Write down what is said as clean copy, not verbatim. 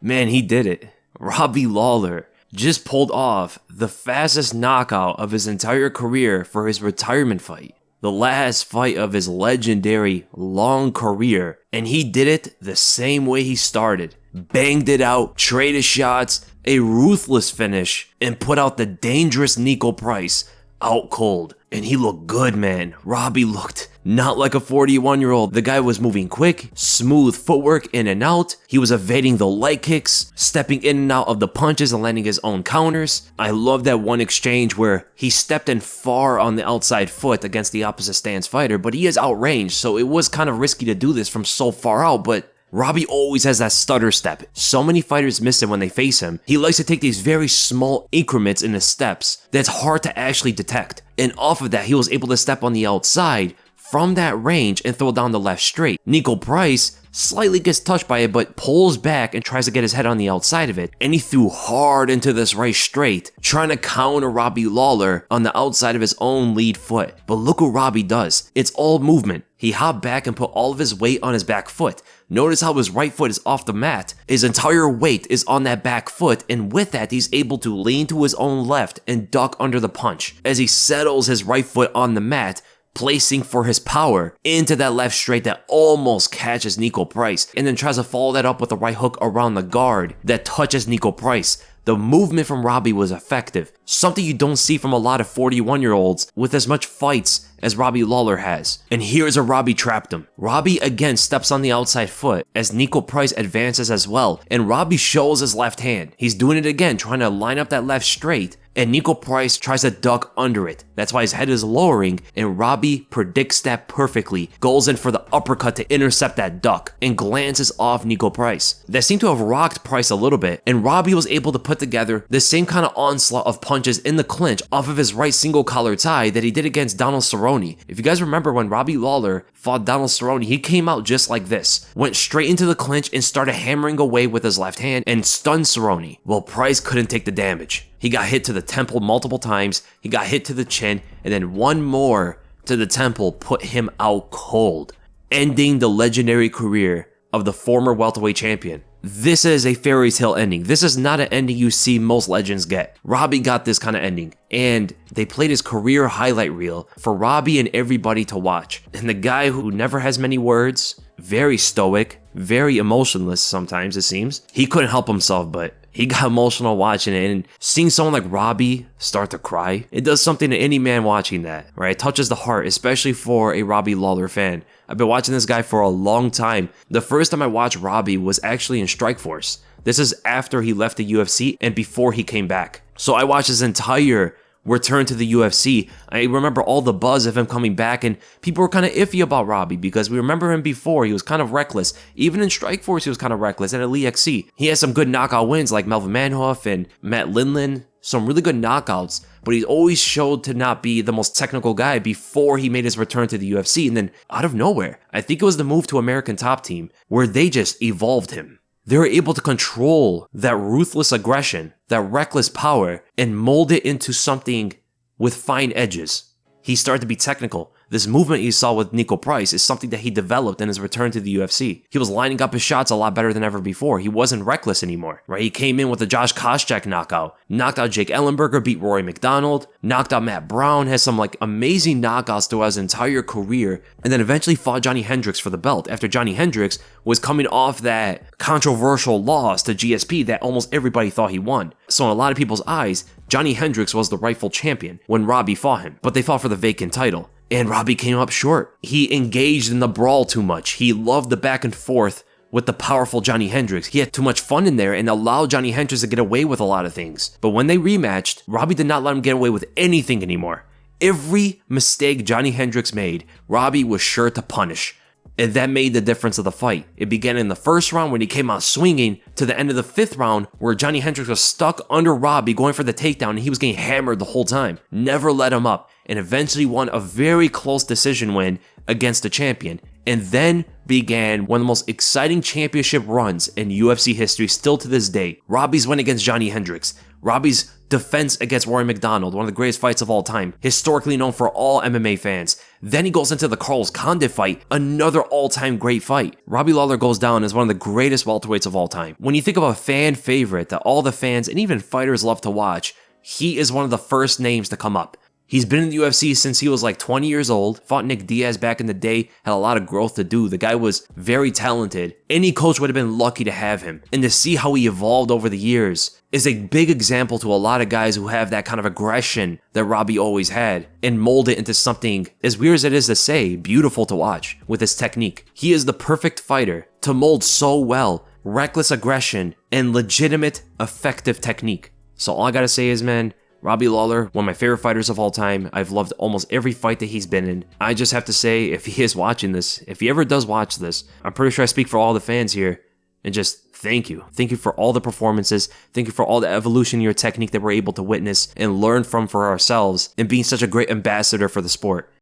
Man, he did it. Robbie Lawler just pulled off the fastest knockout of his entire career for his retirement fight. The last fight of his legendary long career, and he did it the same way he started. Banged it out, traded shots, a ruthless finish, and put out the dangerous Niko Price out cold. And he looked good, man. Robbie looked not like a 41-year-old. The guy was moving quick, smooth footwork in and out. He was evading the leg kicks, stepping in and out of the punches and landing his own counters. I love that one exchange where he stepped in far on the outside foot against the opposite stance fighter, but he is outranged, so it was kind of risky to do this from so far out, but Robbie always has that stutter step. So many fighters miss it when they face him. He likes to take these very small increments in his steps that's hard to actually detect. And off of that, he was able to step on the outside from that range and throw down the left straight. Niko Price slightly gets touched by it, but pulls back and tries to get his head on the outside of it. And he threw hard into this right straight, trying to counter Robbie Lawler on the outside of his own lead foot. But look what Robbie does. It's all movement. He hopped back and put all of his weight on his back foot. Notice how his right foot is off the mat. His entire weight is on that back foot, and with that, he's able to lean to his own left and duck under the punch as he settles his right foot on the mat, placing for his power into that left straight that almost catches Niko Price, and then tries to follow that up with a right hook around the guard that touches Niko Price. The movement from Robbie was effective, something you don't see from a lot of 41-year-olds with as much fights as Robbie Lawler has. And here's where Robbie trapped him. Robbie again steps on the outside foot as Niko Price advances as well, and Robbie shows his left hand. He's doing it again, trying to line up that left straight, and Niko Price tries to duck under it. That's why his head is lowering, and Robbie predicts that perfectly, goes in for the uppercut to intercept that duck, and glances off Niko Price. That seemed to have rocked Price a little bit, and Robbie was able to put together the same kind of onslaught of punches in the clinch off of his right single collar tie that he did against Donald Cerrone. If you guys remember when Robbie Lawler fought Donald Cerrone, he came out just like this, went straight into the clinch and started hammering away with his left hand and stunned Cerrone. Well, Price couldn't take the damage. He got hit to the temple multiple times, he got hit to the chin, and then one more to the temple put him out cold, ending the legendary career of the former welterweight champion. This is a fairy tale ending. This is not an ending you see most legends get. Robbie got this kind of ending, and they played his career highlight reel for Robbie and everybody to watch. And the guy who never has many words, very stoic, very emotionless sometimes it seems, he couldn't help himself, but he got emotional watching it, and seeing someone like Robbie start to cry, it does something to any man watching that, right? It touches the heart, especially for a Robbie Lawler fan. I've been watching this guy for a long time. The first time I watched Robbie was actually in Strikeforce. This is after he left the UFC and before he came back. So I watched his entire return to the UFC. I remember all the buzz of him coming back, and people were kind of iffy about Robbie because we remember him before. He was kind of reckless. Even in Strikeforce, he was kind of reckless. And at Elite XC, he had some good knockout wins like Melvin Manhoef and Matt Lindland. Some really good knockouts, but he always showed to not be the most technical guy before he made his return to the UFC. And then out of nowhere, I think it was the move to American Top Team where they just evolved him. They were able to control that ruthless aggression, that reckless power, and mold it into something with fine edges. He started to be technical. This movement you saw with Niko Price is something that he developed in his return to the UFC. He was lining up his shots a lot better than ever before. He wasn't reckless anymore, right? He came in with a Josh Koscheck knockout, knocked out Jake Ellenberger, beat Rory McDonald, knocked out Matt Brown, has some amazing knockouts throughout his entire career, and then eventually fought Johnny Hendricks for the belt after Johnny Hendricks was coming off that controversial loss to GSP that almost everybody thought he won. So in a lot of people's eyes, Johnny Hendricks was the rightful champion when Robbie fought him, but they fought for the vacant title. And Robbie came up short. He engaged in the brawl too much. He loved the back and forth with the powerful Johnny Hendricks. He had too much fun in there and allowed Johnny Hendricks to get away with a lot of things. But when they rematched, Robbie did not let him get away with anything anymore. Every mistake Johnny Hendricks made, Robbie was sure to punish. And that made the difference of the fight. It began in the first round when he came out swinging to the end of the fifth round where Johnny Hendricks was stuck under Robbie going for the takedown and he was getting hammered the whole time. Never let him up and eventually won a very close decision win against the champion. And then began one of the most exciting championship runs in UFC history still to this day. Robbie's win against Johnny Hendricks. Robbie's defense against Rory McDonald, one of the greatest fights of all time, historically known for all MMA fans. Then he goes into the Carlos Condit fight, another all-time great fight. Robbie Lawler goes down as one of the greatest welterweights of all time. When you think of a fan favorite that all the fans and even fighters love to watch, he is one of the first names to come up. He's been in the UFC since he was like 20 years old, fought Nick Diaz back in the day, had a lot of growth to do. The guy was very talented. Any coach would have been lucky to have him. And to see how he evolved over the years is a big example to a lot of guys who have that kind of aggression that Robbie always had and mold it into something, as weird as it is to say, beautiful to watch with his technique. He is the perfect fighter to mold so well, reckless aggression and legitimate, effective technique. So all I gotta say is, man, Robbie Lawler, one of my favorite fighters of all time. I've loved almost every fight that he's been in. I just have to say, if he is watching this, if he ever does watch this, I'm pretty sure I speak for all the fans here, and just thank you. Thank you for all the performances. Thank you for all the evolution in your technique that we're able to witness and learn from for ourselves, and being such a great ambassador for the sport.